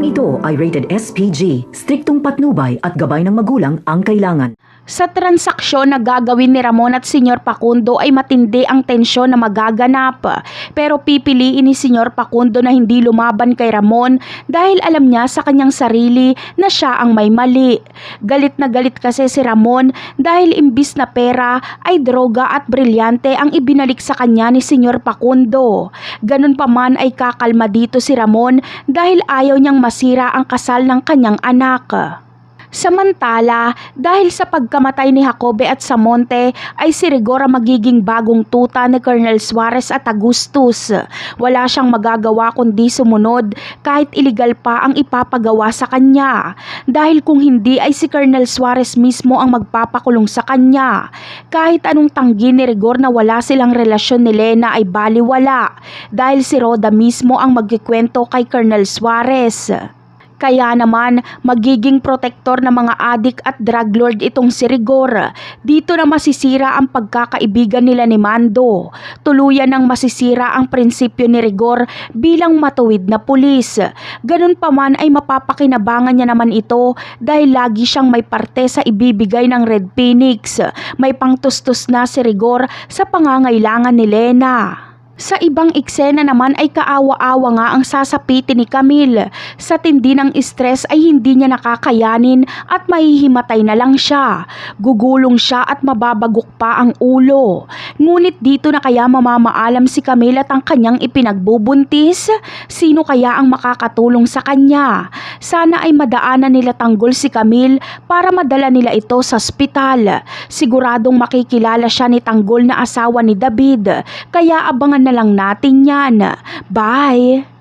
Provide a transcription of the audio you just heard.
ito ay rated SPG. Striktong patnubay at gabay ng magulang ang kailangan. Sa transaksyon na gagawin ni Ramon at Senyor Facundo ay matindi ang tensyon na magaganap. Pero pipiliin ni Senyor Facundo na hindi lumaban kay Ramon dahil alam niya sa kanyang sarili na siya ang may mali. Galit na galit kasi si Ramon dahil imbis na pera ay droga at brilyante ang ibinalik sa kanya ni Senyor Facundo. Ganun pa man ay kakalma dito si Ramon dahil ayaw niyang masira ang kasal ng kanyang anak. Samantala, dahil sa pagkamatay ni Jacobe at Samonte ay si Rigor ang magiging bagong tuta ni Colonel Suarez at Agustus. Wala siyang magagawa kundi sumunod kahit iligal pa ang ipapagawa sa kanya. Dahil kung hindi ay si Colonel Suarez mismo ang magpapakulong sa kanya. Kahit anong tanggi ni Rigor na wala silang relasyon ni Lena ay baliwala dahil si Roda mismo ang magkikwento kay Colonel Suarez. Kaya naman magiging protektor ng mga adik at drug lord itong si Rigor. Dito na masisira ang pagkakaibigan nila ni Mando. Tuluyan ng masisira ang prinsipyo ni Rigor bilang matuwid na pulis. Ganun pa man ay mapapakinabangan niya naman ito dahil lagi siyang may parte sa ibibigay ng Red Phoenix. May pangtustos na si Rigor sa pangangailangan ni Lena. Sa ibang eksena naman ay kaawa-awa nga ang sasapitin ni Camille. Sa tindi ng stress ay hindi niya nakakayanin at mahihimatay na lang siya. Gugulong siya at mababagok pa ang ulo. Ngunit dito na kaya mamamaalam si Camille at ang kanyang ipinagbubuntis? Sino kaya ang makakatulong sa kanya? Sana ay madaanan nila tanggol si Camille para madala nila ito sa ospital. Siguradong makikilala siya ni Tanggol na asawa ni David. Kaya abangan na lang natin yan. Bye!